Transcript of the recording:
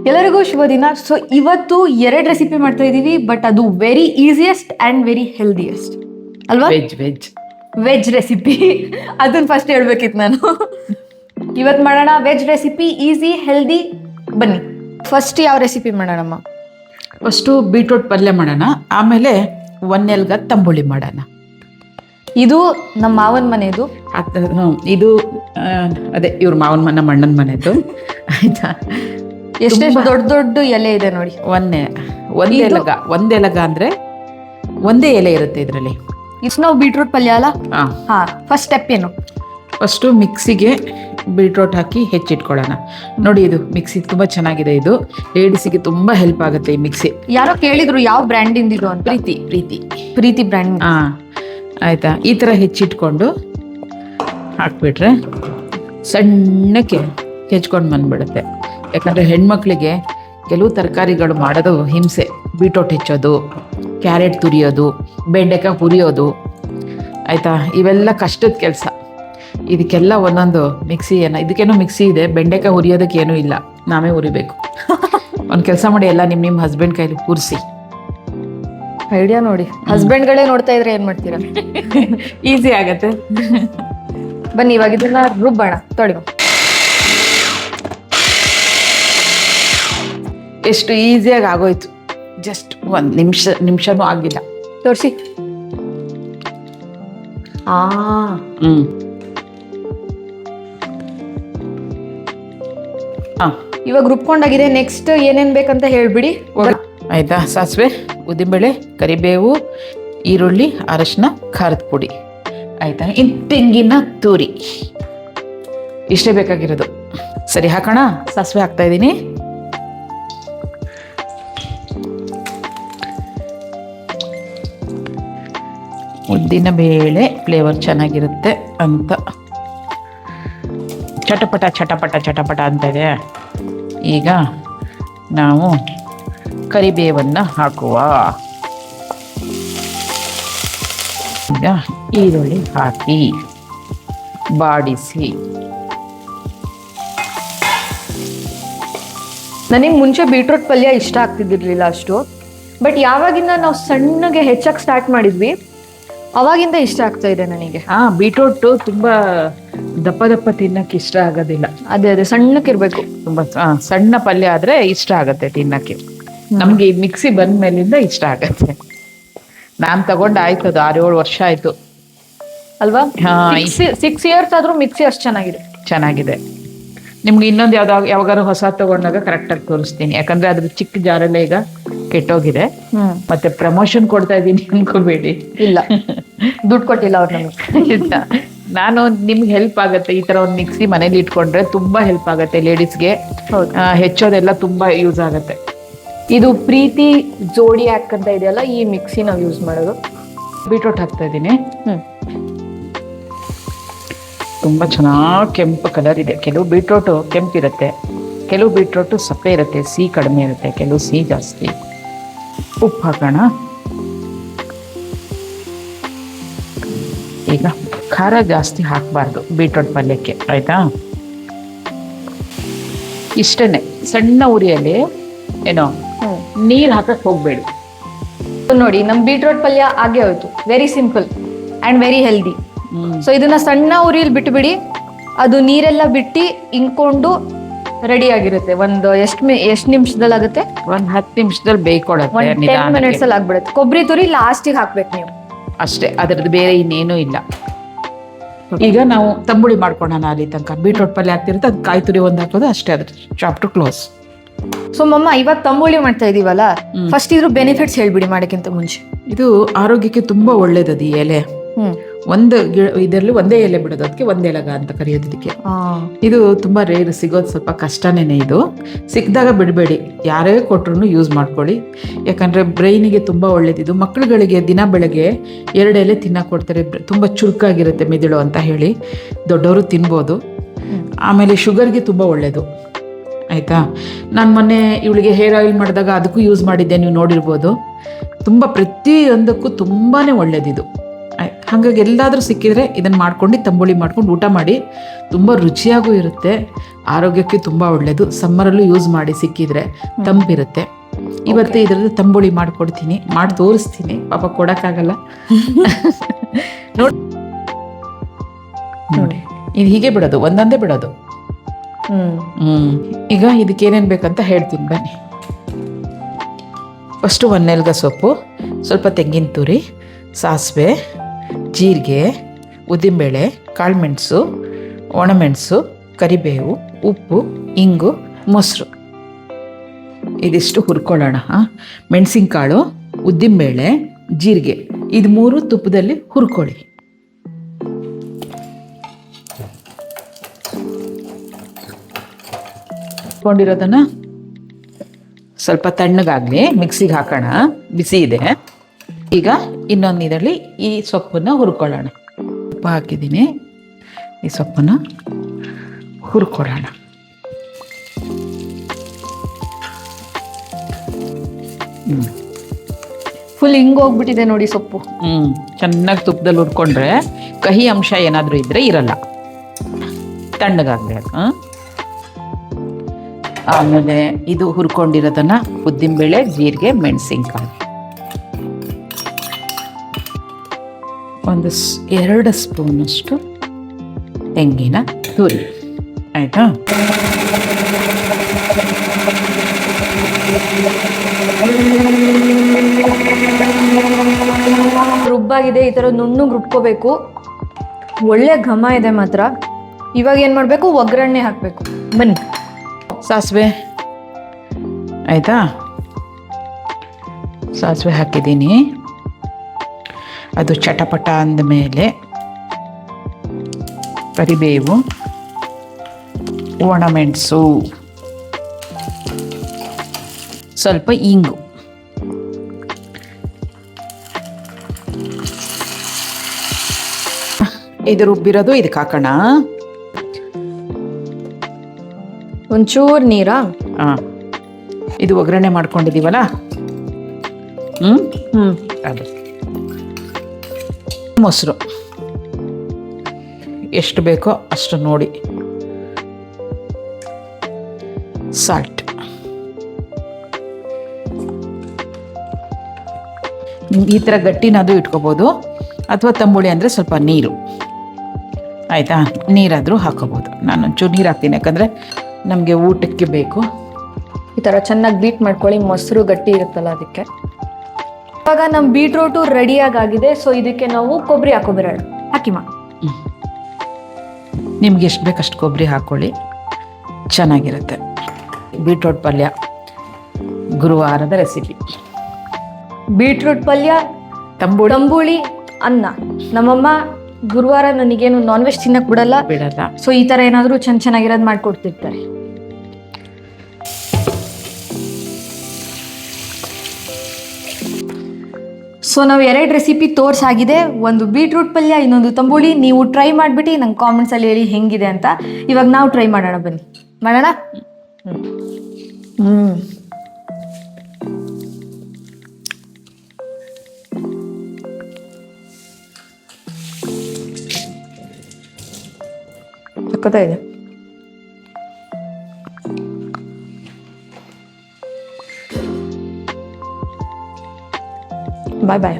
ಎಲ್ಲರಿಗೂ ಶುಭ ದಿನ. ಸೊ ಇವತ್ತು 2 ರೆಸಿಪಿ ಮಾಡ್ತಾ ಇದೀವಿ, ಬಟ್ ಅದು very easiest and very healthiest ಅಲ್ವಾ? Veg recipe. ಅದನ್ನ ಫಸ್ಟ್ ಹೇಳ್ಬೇಕಿತ್ತು ನಾನು. ಇವತ್ತು ಮಾಡೋಣ ವೆಜ್ ರೆಸಿಪಿ, ಈಸಿ ಹೆಲ್ದಿ. ಬನ್ನಿ ಫಸ್ಟ್ ಯಾವ ರೆಸಿಪಿ ಮಾಡೋಣಮ್ಮ? ಫಸ್ಟು ಬೀಟ್ರೂಟ್ ಪಲ್ಯ ಮಾಡೋಣ, ಆಮೇಲೆ ಒನ್ನೆಲ್ಗ ತಂಬುಳಿ ಮಾಡೋಣ. ಇದು ನಮ್ಮ ಮಾವನ ಮನೆದು. ಇದು ಅದೇ ಇವ್ರ ಮಾವನ ಮನೆ, ನಮ್ಮ ಅಣ್ಣನ ಮನೆದು. ಆಯ್ತಾ? ಎಷ್ಟೆಷ್ಟು ದೊಡ್ಡ ದೊಡ್ಡ ಎಲೆ ಇದೆ ನೋಡಿ. ಒಂದೆಲಗ ಅಂದ್ರೆ ಒಂದೇ ಎಲೆ ಇರುತ್ತೆ ಇದರಲ್ಲಿ. ಇಷ್ಟು ನಾವು ಬೀಟ್ರೂಟ್ ಪಲ್ಯ ಅಲ್ಲ? ಹಾ, ಫಸ್ಟ್ ಸ್ಟೆಪ್ ಏನು? ಫಸ್ಟು ಮಿಕ್ಸಿಗೆ ಬೀಟ್ರೂಟ್ ಹಾಕಿ ಹೆಚ್ಚಿಟ್ಕೊಳ್ಳೋಣ. ನೋಡಿ, ಇದು ಮಿಕ್ಸಿ ತುಂಬ ಚೆನ್ನಾಗಿದೆ. ಇದು ಲೇಡೀಸಿಗೆ ತುಂಬ ಹೆಲ್ಪ್ ಆಗುತ್ತೆ ಈ ಮಿಕ್ಸಿ. ಯಾರೋ ಕೇಳಿದ್ರು ಯಾವ ಬ್ರ್ಯಾಂಡಿಂದ ಇದು ಅಂತ. ಪ್ರೀತಿ ಬ್ರ್ಯಾಂಡ್. ಆಯ್ತಾ? ಈ ಥರ ಹೆಚ್ಚಿಟ್ಕೊಂಡು ಹಾಕ್ಬಿಟ್ರೆ ಸಣ್ಣಕ್ಕೆ ಹೆಚ್ಕೊಂಡು ಬಂದ್ಬಿಡುತ್ತೆ. ಯಾಕಂದರೆ ಹೆಣ್ಮಕ್ಳಿಗೆ ಕೆಲವು ತರಕಾರಿಗಳು ಮಾಡೋದು ಹಿಂಸೆ. ಬೀಟ್ರೂಟ್ ಹೆಚ್ಚೋದು, ಕ್ಯಾರೆಟ್ ತುರಿಯೋದು, ಬೆಂಡೆಕಾಯಿ ಹುರಿಯೋದು, ಆಯಿತಾ? ಇವೆಲ್ಲ ಕಷ್ಟದ ಕೆಲಸ. ಇದಕ್ಕೆಲ್ಲ ಒಂದೊಂದು ಮಿಕ್ಸಿ ಇದಕ್ಕೇನೋ ಮಿಕ್ಸಿ ಇದೆ, ಬೆಂಡೆಕಾಯಿ ಹುರಿಯೋದಕ್ಕೆ ಏನೂ ಇಲ್ಲ, ನಾವೇ ಹುರಿಬೇಕು. ಒಂದು ಕೆಲಸ ಮಾಡಿ, ಎಲ್ಲ ನಿಮ್ಮ ಹಸ್ಬೆಂಡ್ ಕೈಲಿ ಹುರಿಸಿ. ಐಡಿಯಾ ನೋಡಿ, ಹಸ್ಬೆಂಡ್ಗಳೇ ನೋಡ್ತಾ ಇದ್ರೆ ಏನ್ ಮಾಡ್ತೀರಾ? ಈಸಿ ಆಗತ್ತೆ. ಬನ್ನಿ ಇವಾಗ ಇದನ್ನ ರುಬ್ಬೋಣ. ತೊಳಿ, ಎಷ್ಟು ಈಸಿಯಾಗಿ ಆಗೋಯ್ತು. ಜಸ್ಟ್ ಒಂದು ನಿಮಿಷನೂ ಆಗಿಲ್ಲ. ತೋರಿಸಿ. ಇವಾಗ ರುಬ್ಕೊಂಡಾಗಿದೆ. ನೆಕ್ಸ್ಟ್ ಏನೇನ್ ಬೇಕಂತ ಹೇಳ್ಬಿಡಿ. ಆಯ್ತಾ? ಸಾಸಿವೆ, ಉದ್ದಿನಬೇಳೆ, ಕರಿಬೇವು, ಈರುಳ್ಳಿ, ಅರಶಿನ, ಖಾರದ ಪುಡಿ. ಆಯ್ತಾ? ಇನ್ನು ತೆಂಗಿನ ತುರಿ. ಇಷ್ಟೇ ಬೇಕಾಗಿರೋದು. ಸರಿ, ಹಾಕೋಣ. ಸಾಸಿವೆ ಹಾಕ್ತಾ ಇದ್ದೀನಿ. ಉದ್ದಿನ ಬೇಳೆ ಫ್ಲೇವರ್ ಚೆನ್ನಾಗಿರುತ್ತೆ ಅಂತ ಚಟಪಟ ಚಟಪಟ ಚಟಪಟ ಅಂತ ಇದೆ. ಈಗ ನಾವು ಕರಿಬೇವನ್ನು ಹಾಕುವ. ಈಗ ಈರುಳ್ಳಿ ಹಾಕಿ ಬಾಡಿಸಿ. ನನಗೆ ಮುಂಚೆ ಬೀಟ್ರೂಟ್ ಪಲ್ಯ ಇಷ್ಟ ಆಗ್ತಿದ್ದಿರ್ಲಿಲ್ಲ ಅಷ್ಟು, ಬಟ್ ಯಾವಾಗಿಂದ ನಾವು ಸಣ್ಣಗೆ ಹೆಚ್ಚಕ್ಕೆ ಸ್ಟಾರ್ಟ್ ಮಾಡಿದ್ವಿ ಅವಾಗಿಂದ ಇಷ್ಟ ಆಗ್ತಾ ಇದೆ ನನಗೆ. ಬೀಟ್ರೂಟ್ ತುಂಬಾ ದಪ್ಪ ದಪ್ಪ ತಿನ್ನಕ್ಕೆ ಇಷ್ಟ ಆಗೋದಿಲ್ಲ. ಅದೇ ಸಣ್ಣಕ್ಕಿರ್ಬೇಕು. ತುಂಬಾ ಸಣ್ಣ ಪಲ್ಯ ಆದ್ರೆ ಇಷ್ಟ ಆಗತ್ತೆ ತಿನ್ನಕ್ಕೆ. ನಮ್ಗೆ ಈ ಮಿಕ್ಸಿ ಬಂದ ಮೇಲಿಂದ ಇಷ್ಟ ಆಗತ್ತೆ. ನಾನ್ ತಗೊಂಡು ಆಯ್ತು, ಅದು 6-7 ವರ್ಷ ಆಯ್ತು ಅಲ್ವಾ? 6 years ಆದ್ರೂ ಮಿಕ್ಸಿ ಅಷ್ಟು ಚೆನ್ನಾಗಿದೆ. ನಿಮ್ಗೆ ಇನ್ನೊಂದು ಯಾವಾಗಾರು ಹೊಸ ತಗೊಂಡಾಗ ಕರೆಕ್ಟಾಗಿ ತೋರಿಸ್ತೀನಿ. ಯಾಕಂದ್ರೆ ಅದ್ರ ಚಿಕ್ಕ ಜಾರಲ್ಲೇ ಈಗ ಕೆಟ್ಟೋಗಿದೆ. ಮತ್ತೆ ಪ್ರಮೋಷನ್ ಕೊಡ್ತಾ ಇದ್ದೀನಿ ಅನ್ಕೋಬೇಡಿ. ಇಲ್ಲ, ದುಡ್ಡು ಕೊಟ್ಟಿಲ್ಲ ಅವ್ರು ನಮಗೆ. ನಾನು ನಿಮ್ಗೆ ಹೆಲ್ಪ್ ಆಗತ್ತೆ. ಈ ತರ ಒಂದು ಮಿಕ್ಸಿ ಮನೇಲಿ ಇಟ್ಕೊಂಡ್ರೆ ತುಂಬಾ ಹೆಲ್ಪ್ ಆಗತ್ತೆ ಲೇಡೀಸ್ಗೆ. ಹೆಚ್ಚೋದೆಲ್ಲ ತುಂಬಾ ಯೂಸ್ ಆಗತ್ತೆ. ಇದು ಪ್ರೀತಿ ಜೋಡಿಯಾಕ್ ಅಂತ ಇದೆಯಲ್ಲ, ಈ ಮಿಕ್ಸಿ ನಾವು ಯೂಸ್ ಮಾಡೋದು. ಬೀಟ್ರೂಟ್ ಹಾಕ್ತಾ ಇದ್ದೀನಿ. ತುಂಬ ಚೆನ್ನಾಗಿ ಕೆಂಪು ಕಲರ್ ಇದೆ. ಕೆಲವು ಬೀಟ್ರೂಟು ಕೆಂಪಿರುತ್ತೆ, ಕೆಲವು ಬೀಟ್ರೂಟು ಸಪ್ಪೆ ಇರುತ್ತೆ, ಸಿಹಿ ಕಡಿಮೆ ಇರುತ್ತೆ, ಕೆಲವು ಸಿಹಿ ಜಾಸ್ತಿ. ಉಪ್ಪು ಹಾಕೋಣ. ಈಗ ಖಾರ ಜಾಸ್ತಿ ಹಾಕಬಾರ್ದು ಬೀಟ್ರೂಟ್ ಪಲ್ಯಕ್ಕೆ, ಆಯಿತಾ? ಇಷ್ಟೇ, ಸಣ್ಣ ಉರಿಯಲ್ಲಿ ಏನೋ ನೀರು ಹಾಕಕ್ಕೆ ಹೋಗಬೇಡಿ. ನೋಡಿ, ನಮ್ಮ ಬೀಟ್ರೂಟ್ ಪಲ್ಯ ಆಗೇ ಹೋಯ್ತು. Very simple and very healthy. So ಇದನ್ನ ಸಣ್ಣ ಉರಿಯಲ್ಲಿ ಬಿಟ್ಟುಬಿಡಿ, ಅದು ನೀರೆಲ್ಲ ಬಿಟ್ಟು ಇಂಕೊಂಡು ರೆಡಿ ಆಗಿರುತ್ತೆ. ಒಂದು ಎಷ್ಟು ನಿಮಿಷದಲ್ಲಿ ಆಗುತ್ತೆ? ಒಂದು 10 ನಿಮಿಷದಲ್ಲಿ ಬೇಯ್ಕೊಳತ್ತೆ. 10 minutes ಅಲ್ಲಿ ಆಗ್ಬಿಡುತ್ತೆ. ಕೊಬ್ಬರಿ ತುರಿ ಲಾಸ್ಟಿಗೆ ಹಾಕ್ಬೇಕು ನೀವು, ಅಷ್ಟೇ. ಅದ್ರದ್ದು ಬೇರೆ ಇನ್ನೇನು ಇಲ್ಲ. ಈಗ ನಾವು ತಂಬುಳಿ ಮಾಡ್ಕೊಳ್ಳೋಣ. ಅಲ್ಲಿ ತನಕ ಬೀಟ್ರೂಟ್ ಪಲ್ಯ ಆಗ್ತಿರುತ್ತೆ, ಅದು ಕಾಯಿ ತುರಿ ಒಂದು ಹಾಕೋದು ಅಷ್ಟೇ. ಅದ್ರ ಚಾಪ್ಟರ್ ಕ್ಲೋಸ್. ಸೊ ಮಮ್ಮ, ಇವಾಗ ತಂಬುಳಿ ಮಾಡ್ತಾ ಇದೀವಲ್ಲ, ಫಸ್ಟ್ ಇದ್ರ ಬೆನಿಫಿಟ್ಸ್ ಹೇಳ್ಬಿಡಿ ಮಾಡೋಕ್ಕಿಂತ ಮುಂಚೆ. ಇದು ಆರೋಗ್ಯಕ್ಕೆ ತುಂಬಾ ಒಳ್ಳೇದದು. ಈ ಎಲೆ ಇದರಲ್ಲಿ ಒಂದೇ ಎಲೆ ಬಿಡೋದು, ಅದಕ್ಕೆ ಒಂದೆಲಗ ಅಂತ ಕರೆಯೋದು ಇದಕ್ಕೆ. ಇದು ತುಂಬಾ ರೇರ್, ಸಿಗೋದು ಸ್ವಲ್ಪ ಕಷ್ಟನೇನೆ. ಇದು ಸಿಕ್ಕಿದಾಗ ಬಿಡಬೇಡಿ, ಯಾರೇ ಕೊಟ್ರು ಯೂಸ್ ಮಾಡ್ಕೊಳ್ಳಿ. ಯಾಕಂದ್ರೆ ಬ್ರೈನಿಗೆ ತುಂಬಾ ಒಳ್ಳೇದಿದು. ಮಕ್ಕಳುಗಳಿಗೆ ದಿನ ಬೆಳಗ್ಗೆ 2 ಎಲೆ ತಿನ್ನಕ್ಕೆ ಕೊಡ್ತಾರೆ. ತುಂಬಾ ಚುರುಕಾಗಿರುತ್ತೆ ಮೆದುಳು ಅಂತ ಹೇಳಿ. ದೊಡ್ಡವರು ತಿನ್ಬೋದು. ಆಮೇಲೆ ಶುಗರ್ಗೆ ತುಂಬಾ ಒಳ್ಳೇದು, ಆಯ್ತಾ? ನಾನು ಮೊನ್ನೆ ಇವಳಿಗೆ ಹೇರ್ ಆಯಿಲ್ ಮಾಡಿದಾಗ ಅದಕ್ಕೂ ಯೂಸ್ ಮಾಡಿದ್ದೆ, ನೀವು ನೋಡಿರ್ಬೋದು. ತುಂಬ ಪ್ರತಿಯೊಂದಕ್ಕೂ ತುಂಬಾ ಒಳ್ಳೇದಿದು. ಹಾಗಾಗಿ ಎಲ್ಲಾದರೂ ಸಿಕ್ಕಿದ್ರೆ ಇದನ್ನು ಮಾಡ್ಕೊಂಡು ತಂಬುಳಿ ಮಾಡ್ಕೊಂಡು ಊಟ ಮಾಡಿ. ತುಂಬ ರುಚಿಯಾಗೂ ಇರುತ್ತೆ, ಆರೋಗ್ಯಕ್ಕೆ ತುಂಬ ಒಳ್ಳೆಯದು. ಸಮ್ಮರಲ್ಲೂ ಯೂಸ್ ಮಾಡಿ ಸಿಕ್ಕಿದ್ರೆ ತಂಪಿರುತ್ತೆ. ಇವತ್ತು ಇದರಲ್ಲಿ ತಂಬುಳಿ ಮಾಡಿಕೊಡ್ತೀನಿ, ಮಾಡಿ ತೋರಿಸ್ತೀನಿ. ಪಾಪ ಕೊಡೋಕ್ಕಾಗಲ್ಲ. ನೋಡಿ ಇದು ಹೀಗೆ ಬಿಡೋದು, ಒಂದೊಂದೇ ಬಿಡೋದು. ಈಗ ಇದಕ್ಕೆ ಏನೇನು ಬೇಕಂತ ಹೇಳ್ತೀನಿ ಬನ್ನಿ. ಫಸ್ಟು ಒನ್ನೆಲ್ಗ ಸೊಪ್ಪು, ಸ್ವಲ್ಪ ತೆಂಗಿನ ತುರಿ, ಸಾಸಿವೆ, ಜೀರಿಗೆ, ಉದ್ದಿನಬೇಳೆ, ಕಾಳುಮೆಣಸು, ಒಣಮೆಣಸು, ಕರಿಬೇವು, ಉಪ್ಪು, ಇಂಗು, ಮೊಸರು. ಇದಿಷ್ಟು ಹುರ್ಕೊಳ್ಳೋಣ. ಮೆಣಸಿನಕಾಳು, ಉದ್ದಿನಬೇಳೆ, ಜೀರಿಗೆ, ಇದು 3 ತುಪ್ಪದಲ್ಲಿ ಹುರ್ಕೊಳ್ಳಿ. ಹುರ್ಕೊಂಡಿರೋದನ್ನು ಸ್ವಲ್ಪ ತಣ್ಣಗಾಗಲಿ ಮಿಕ್ಸಿಗೆ ಹಾಕೋಣ. ಬಿಸಿ ಇದೆ. ಈಗ ಇನ್ನೊಂದು ಇದರಲ್ಲಿ ಈ ಸೊಪ್ಪನ್ನು ಹುರ್ಕೊಳ್ಳೋಣ. ಉಪ್ಪು ಹಾಕಿದ್ದೀನಿ, ಈ ಸೊಪ್ಪನ್ನು ಹುರ್ಕೊಳ್ಳೋಣ. ಫುಲ್ ಹಿಂಗೋಗ್ಬಿಟ್ಟಿದೆ ನೋಡಿ ಸೊಪ್ಪು. ಚೆನ್ನಾಗಿ ತುಪ್ಪದಲ್ಲಿ ಹುರ್ಕೊಂಡ್ರೆ ಕಹಿ ಅಂಶ ಏನಾದರೂ ಇದ್ರೆ ಇರಲ್ಲ. ತಣ್ಣಗಾಗಲಿ ಅದು. ಆಮೇಲೆ ಇದು ಹುರ್ಕೊಂಡಿರೋದನ್ನ ಉದ್ದಿನಬೇಳೆ, ಜೀರಿಗೆ, ಮೆಣಸಿನ್ಕಾಯಿ, 2 ಸ್ಪೂನಷ್ಟು ತೆಂಗಿನ ತುರಿ. ಆಯಿತಾ? ರುಬ್ಬಾಗಿದೆ. ಈ ಥರ ನುಣ್ಣಗೆ ರುಬ್ಕೋಬೇಕು. ಒಳ್ಳೆ ಘಮ ಇದೆ ಮಾತ್ರ. ಇವಾಗ ಏನು ಮಾಡಬೇಕು? ಒಗ್ಗರಣೆ ಹಾಕಬೇಕು. ಬನ್ನಿ. ಸಾಸಿವೆ ಆಯಿತಾ? ಸಾಸಿವೆ ಹಾಕಿದ್ದೀನಿ. ಅದು ಚಟಪಟ ಅಂದಮೇಲೆ ಕರಿಬೇವು, ಒಣಮೆಣಸು, ಸ್ವಲ್ಪ ಇಂಗು, ಇದು ರುಬ್ಬಿರೋದು ಇದಕ್ಕೆ ಹಾಕೋಣ. ಒಂಚೂರು ನೀರಾ? ಇದು ಒಗ್ಗರಣೆ ಮಾಡ್ಕೊಂಡಿದ್ದೀವಲ್ಲ, ಅದು ಮೊಸರು ಎಷ್ಟು ಬೇಕೋ ಅಷ್ಟು ನೋಡಿ. ಸಾಲ್ಟ್. ಈ ಥರ ಗಟ್ಟಿನಾದರೂ ಇಟ್ಕೋಬೋದು, ಅಥವಾ ತಂಬುಳಿ ಅಂದರೆ ಸ್ವಲ್ಪ ನೀರು. ಆಯಿತಾ? ನೀರಾದರೂ ಹಾಕೋಬೋದು. ನಾನು ಒಂಚೂರು ನೀರು ಹಾಕ್ತೀನಿ, ಯಾಕಂದರೆ ನಮಗೆ ಊಟಕ್ಕೆ ಬೇಕು. ಈ ಥರ ಚೆನ್ನಾಗಿ ಬೀಟ್ ಮಾಡ್ಕೊಳ್ಳಿ, ಮೊಸರು ಗಟ್ಟಿ ಇರುತ್ತಲ್ಲ ಅದಕ್ಕೆ. ಇವಾಗ ನಮ್ಮ ಬೀಟ್ರೂಟು ರೆಡಿಯಾಗಿದೆ. ಸೊ ಇದಕ್ಕೆ ನಾವು ಕೊಬ್ಬರಿ ಹಾಕೋಬಿರೋಣ. ಹಾಕಿಮ್ಮ. ನಿಮ್ಗೆ ಎಷ್ಟು ಬೇಕಷ್ಟು ಕೊಬ್ಬರಿ ಹಾಕ್ಕೊಳ್ಳಿ, ಚೆನ್ನಾಗಿರುತ್ತೆ. ಬೀಟ್ರೂಟ್ ಪಲ್ಯ ಗುರುವಾರದ ರೆಸಿಪಿ. ಬೀಟ್ರೂಟ್ ಪಲ್ಯ, ತಂಬುಳಿ, ಅನ್ನ. ನಮ್ಮಮ್ಮ ಗುರುವಾರ ನನಗೇನು ನಾನ್ ವೆಜ್ ತಿನ್ನಕ್ಕೆ ಬಿಡಲ್ಲ. ಸೊ ಈ ಥರ ಏನಾದರೂ ಚೆನ್ನಾಗಿರೋದು ಮಾಡಿಕೊಡ್ತಿರ್ತಾರೆ. ಸೊ ನಾವು 2 ರೆಸಿಪಿ ತೋರ್ಸಾಗಿದೆ. ಒಂದು ಬೀಟ್ರೂಟ್ ಪಲ್ಯ, ಇನ್ನೊಂದು ತಂಬುಳಿ. ನೀವು ಟ್ರೈ ಮಾಡಿಬಿಟ್ಟು ನಂಗೆ ಕಾಮೆಂಟ್ಸಲ್ಲಿ ಹೇಳಿ ಹೆಂಗಿದೆ ಅಂತ. ಇವಾಗ ನಾವು ಟ್ರೈ ಮಾಡೋಣ. ಬನ್ನಿ ಮಾಡೋಣ. ಸಕ್ಕತ್ತಾಗಿದೆ. ಬಾಯ್ ಬಾಯ್.